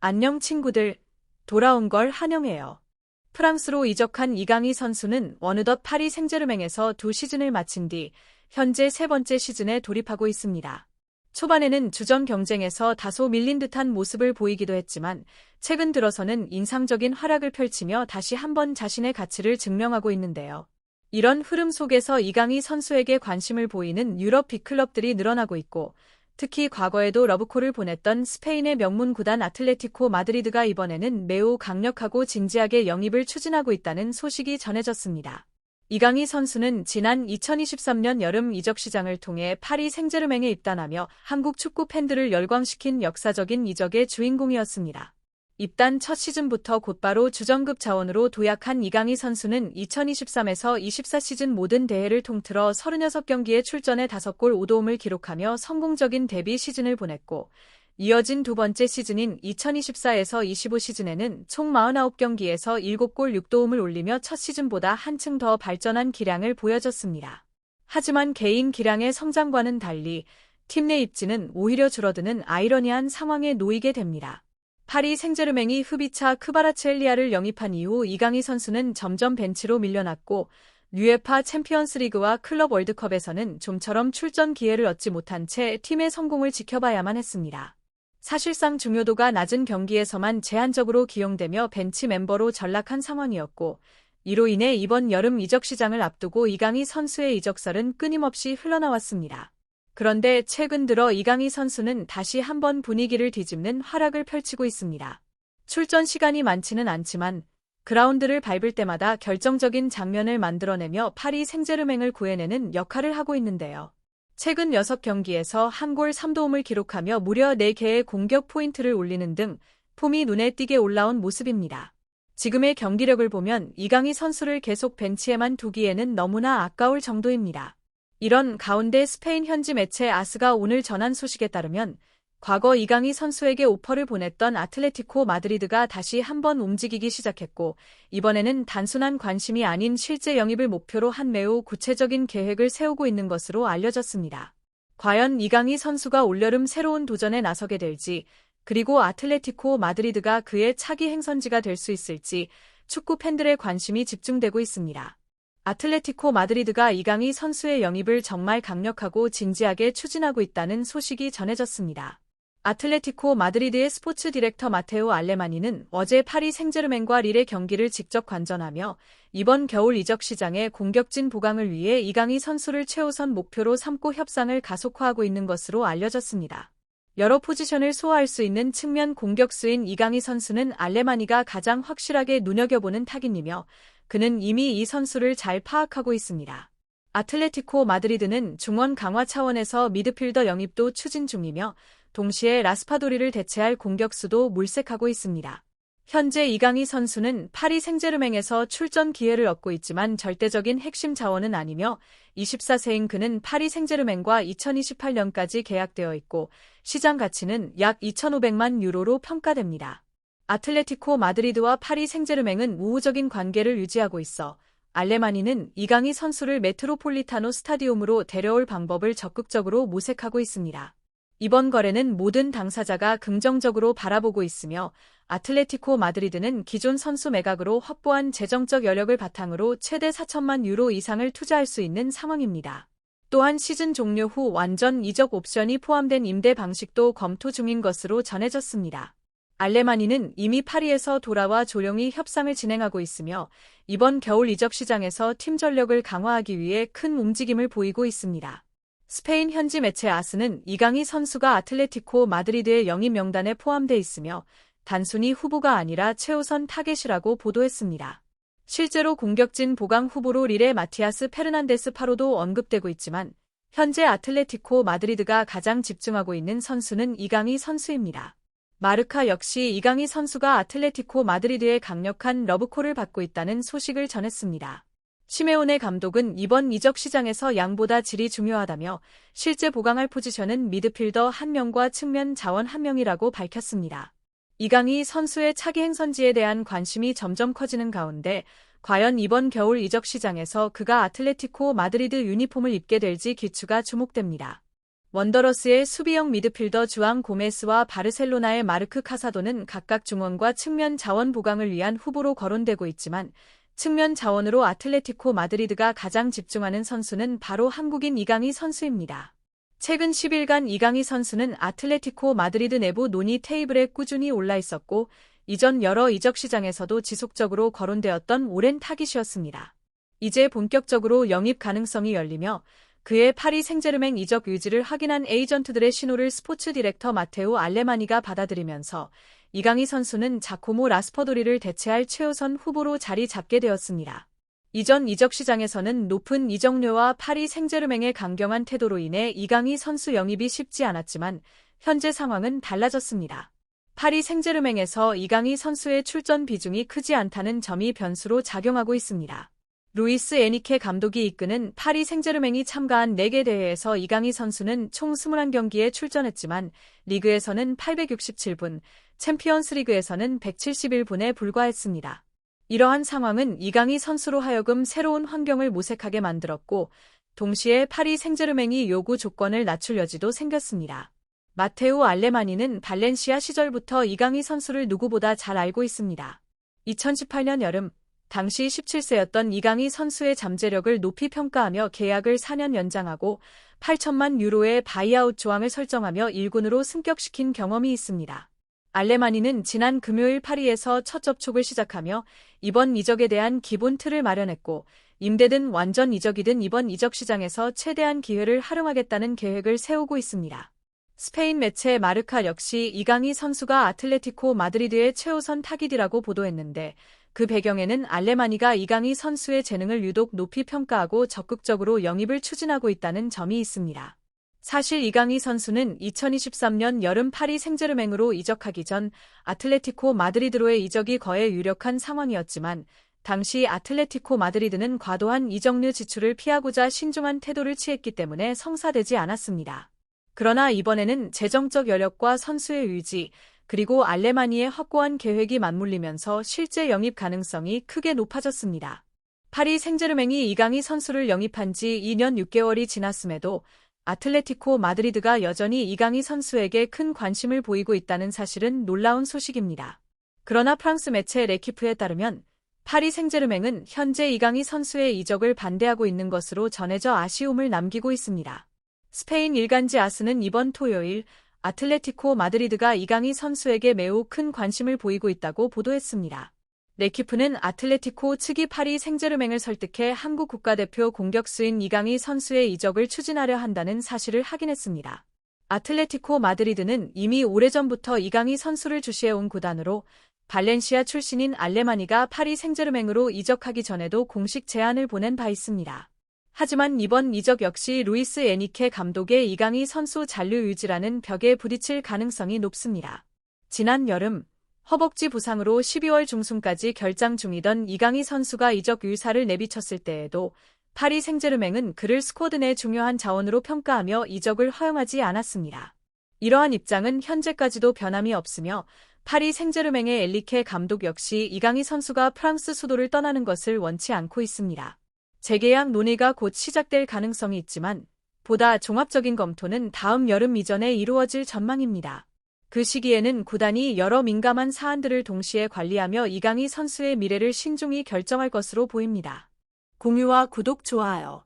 안녕 친구들, 돌아온 걸 환영해요. 프랑스로 이적한 이강인 선수는 어느덧 파리 생제르맹에서 2시즌을 마친 뒤 현재 3번째 시즌에 돌입하고 있습니다. 초반에는 주전 경쟁에서 다소 밀린 듯한 모습을 보이기도 했지만 최근 들어서는 인상적인 활약을 펼치며 다시 한번 자신의 가치를 증명하고 있는데요. 이런 흐름 속에서 이강인 선수에게 관심을 보이는 유럽 빅클럽들이 늘어나고 있고, 특히 과거에도 러브콜을 보냈던 스페인의 명문 구단 아틀레티코 마드리드가 이번에는 매우 강력하고 진지하게 영입을 추진하고 있다는 소식이 전해졌습니다. 이강인 선수는 지난 2023년 여름 이적 시장을 통해 파리 생제르맹에 입단하며 한국 축구 팬들을 열광시킨 역사적인 이적의 주인공이었습니다. 입단 첫 시즌부터 곧바로 주전급 자원으로 도약한 이강인 선수는 2023에서 24 시즌 모든 대회를 통틀어 36경기에 출전해 5골 5도움을 기록하며 성공적인 데뷔 시즌을 보냈고, 이어진 두 번째 시즌인 2024에서 25 시즌에는 총 49경기에서 7골 6도움을 올리며 첫 시즌보다 한층 더 발전한 기량을 보여줬습니다. 하지만 개인 기량의 성장과는 달리 팀 내 입지는 오히려 줄어드는 아이러니한 상황에 놓이게 됩니다. 파리 생제르맹이 후비차 크바라츠엘리아를 영입한 이후 이강인 선수는 점점 벤치로 밀려났고, UEFA 챔피언스리그와 클럽 월드컵에서는 좀처럼 출전 기회를 얻지 못한 채 팀의 성공을 지켜봐야만 했습니다. 사실상 중요도가 낮은 경기에서만 제한적으로 기용되며 벤치 멤버로 전락한 상황이었고, 이로 인해 이번 여름 이적 시장을 앞두고 이강인 선수의 이적설은 끊임없이 흘러나왔습니다. 그런데 최근 들어 이강인 선수는 다시 한번 분위기를 뒤집는 활약을 펼치고 있습니다. 출전 시간이 많지는 않지만 그라운드를 밟을 때마다 결정적인 장면을 만들어내며 파리 생제르맹을 구해내는 역할을 하고 있는데요. 최근 6경기에서 1골 3도움을 기록하며 무려 4개의 공격 포인트를 올리는 등 폼이 눈에 띄게 올라온 모습입니다. 지금의 경기력을 보면 이강인 선수를 계속 벤치에만 두기에는 너무나 아까울 정도입니다. 이런 가운데 스페인 현지 매체 아스가 오늘 전한 소식에 따르면 과거 이강인 선수에게 오퍼를 보냈던 아틀레티코 마드리드가 다시 한번 움직이기 시작했고, 이번에는 단순한 관심이 아닌 실제 영입을 목표로 한 매우 구체적인 계획을 세우고 있는 것으로 알려졌습니다. 과연 이강인 선수가 올여름 새로운 도전에 나서게 될지, 그리고 아틀레티코 마드리드가 그의 차기 행선지가 될 수 있을지 축구 팬들의 관심이 집중되고 있습니다. 아틀레티코 마드리드가 이강인 선수의 영입을 정말 강력하고 진지하게 추진하고 있다는 소식이 전해졌습니다. 아틀레티코 마드리드의 스포츠 디렉터 마테오 알레마니는 어제 파리 생제르맹과 릴의 경기를 직접 관전하며 이번 겨울 이적 시장의 공격진 보강을 위해 이강인 선수를 최우선 목표로 삼고 협상을 가속화하고 있는 것으로 알려졌습니다. 여러 포지션을 소화할 수 있는 측면 공격수인 이강인 선수는 알레마니가 가장 확실하게 눈여겨보는 타깃이며, 그는 이미 이 선수를 잘 파악하고 있습니다. 아틀레티코 마드리드는 중원 강화 차원에서 미드필더 영입도 추진 중이며, 동시에 라스파도리를 대체할 공격수도 물색하고 있습니다. 현재 이강인 선수는 파리 생제르맹에서 출전 기회를 얻고 있지만 절대적인 핵심 자원은 아니며, 24세인 그는 파리 생제르맹과 2028년까지 계약되어 있고 시장 가치는 약 2,500만 유로로 평가됩니다. 아틀레티코 마드리드와 파리 생제르맹은 우호적인 관계를 유지하고 있어 알레마니는 이강인 선수를 메트로폴리타노 스타디움으로 데려올 방법을 적극적으로 모색하고 있습니다. 이번 거래는 모든 당사자가 긍정적으로 바라보고 있으며, 아틀레티코 마드리드는 기존 선수 매각으로 확보한 재정적 여력을 바탕으로 최대 4천만 유로 이상을 투자할 수 있는 상황입니다. 또한 시즌 종료 후 완전 이적 옵션이 포함된 임대 방식도 검토 중인 것으로 전해졌습니다. 알레마니는 이미 파리에서 돌아와 조용히 협상을 진행하고 있으며, 이번 겨울 이적 시장에서 팀 전력을 강화하기 위해 큰 움직임을 보이고 있습니다. 스페인 현지 매체 아스는 이강인 선수가 아틀레티코 마드리드의 영입 명단에 포함돼 있으며 단순히 후보가 아니라 최우선 타겟이라고 보도했습니다. 실제로 공격진 보강 후보로 릴의 마티아스 페르난데스 파로도 언급되고 있지만, 현재 아틀레티코 마드리드가 가장 집중하고 있는 선수는 이강인 선수입니다. 마르카 역시 이강인 선수가 아틀레티코 마드리드의 강력한 러브콜을 받고 있다는 소식을 전했습니다. 시메오네 감독은 이번 이적 시장에서 양보다 질이 중요하다며 실제 보강할 포지션은 미드필더 1명과 측면 자원 1명이라고 밝혔습니다. 이강인 선수의 차기 행선지에 대한 관심이 점점 커지는 가운데 과연 이번 겨울 이적 시장에서 그가 아틀레티코 마드리드 유니폼을 입게 될지 귀추가 주목됩니다. 원더러스의 수비형 미드필더 주앙 고메스와 바르셀로나의 마르크 카사도는 각각 중원과 측면 자원 보강을 위한 후보로 거론되고 있지만 측면 자원으로 아틀레티코 마드리드가 가장 집중하는 선수는 바로 한국인 이강인 선수입니다. 최근 10일간 이강인 선수는 아틀레티코 마드리드 내부 논의 테이블에 꾸준히 올라 있었고 이전 여러 이적 시장에서도 지속적으로 거론되었던 오랜 타깃이었습니다. 이제 본격적으로 영입 가능성이 열리며 그의 파리 생제르맹 이적 유지를 확인한 에이전트들의 신호를 스포츠 디렉터 마테우 알레마니가 받아들이면서 이강인 선수는 자코모 라스퍼도리를 대체할 최우선 후보로 자리 잡게 되었습니다. 이전 이적 시장에서는 높은 이적료와 파리 생제르맹의 강경한 태도로 인해 이강인 선수 영입이 쉽지 않았지만 현재 상황은 달라졌습니다. 파리 생제르맹에서 이강인 선수의 출전 비중이 크지 않다는 점이 변수로 작용하고 있습니다. 루이스 에니케 감독이 이끄는 파리 생제르맹이 참가한 4개 대회에서 이강인 선수는 총 21경기에 출전했지만 리그에서는 867분, 챔피언스리그에서는 171분에 불과했습니다. 이러한 상황은 이강인 선수로 하여금 새로운 환경을 모색하게 만들었고 동시에 파리 생제르맹이 요구 조건을 낮출 여지도 생겼습니다. 마테우 알레마니는 발렌시아 시절부터 이강인 선수를 누구보다 잘 알고 있습니다. 2018년 여름 당시 17세였던 이강인 선수의 잠재력을 높이 평가하며 계약을 4년 연장하고 8천만 유로의 바이아웃 조항을 설정하며 1군으로 승격시킨 경험이 있습니다. 알레마니는 지난 금요일 파리에서 첫 접촉을 시작하며 이번 이적에 대한 기본 틀을 마련했고 임대든 완전 이적이든 이번 이적 시장에서 최대한 기회를 활용하겠다는 계획을 세우고 있습니다. 스페인 매체 마르카 역시 이강인 선수가 아틀레티코 마드리드의 최우선 타깃이라고 보도했는데 그 배경에는 알레마니가 이강인 선수의 재능을 유독 높이 평가하고 적극적으로 영입을 추진하고 있다는 점이 있습니다. 사실 이강인 선수는 2023년 여름 파리 생제르맹으로 이적하기 전 아틀레티코 마드리드로의 이적이 거의 유력한 상황이었지만 당시 아틀레티코 마드리드는 과도한 이적료 지출을 피하고자 신중한 태도를 취했기 때문에 성사되지 않았습니다. 그러나 이번에는 재정적 여력과 선수의 의지, 그리고 알레마니의 확고한 계획이 맞물리면서 실제 영입 가능성이 크게 높아졌습니다. 파리 생제르맹이 이강인 선수를 영입한 지 2년 6개월이 지났음에도 아틀레티코 마드리드가 여전히 이강인 선수에게 큰 관심을 보이고 있다는 사실은 놀라운 소식입니다. 그러나 프랑스 매체 레키프에 따르면 파리 생제르맹은 현재 이강인 선수의 이적을 반대하고 있는 것으로 전해져 아쉬움을 남기고 있습니다. 스페인 일간지 아스는 이번 토요일 아틀레티코 마드리드가 이강인 선수에게 매우 큰 관심을 보이고 있다고 보도했습니다. 레키프는 아틀레티코 측이 파리 생제르맹을 설득해 한국 국가대표 공격수인 이강인 선수의 이적을 추진하려 한다는 사실을 확인했습니다. 아틀레티코 마드리드는 이미 오래전부터 이강인 선수를 주시해온 구단으로 발렌시아 출신인 알레마니가 파리 생제르맹으로 이적하기 전에도 공식 제안을 보낸 바 있습니다. 하지만 이번 이적 역시 루이스 에니케 감독의 이강인 선수 잔류 유지라는 벽에 부딪힐 가능성이 높습니다. 지난 여름 허벅지 부상으로 12월 중순까지 결장 중이던 이강인 선수가 이적 의사를 내비쳤을 때에도 파리 생제르맹은 그를 스쿼드 내 중요한 자원으로 평가하며 이적을 허용하지 않았습니다. 이러한 입장은 현재까지도 변함이 없으며 파리 생제르맹의 엘리케 감독 역시 이강인 선수가 프랑스 수도를 떠나는 것을 원치 않고 있습니다. 재계약 논의가 곧 시작될 가능성이 있지만 보다 종합적인 검토는 다음 여름 이전에 이루어질 전망입니다. 그 시기에는 구단이 여러 민감한 사안들을 동시에 관리하며 이강인 선수의 미래를 신중히 결정할 것으로 보입니다. 공유와 구독, 좋아요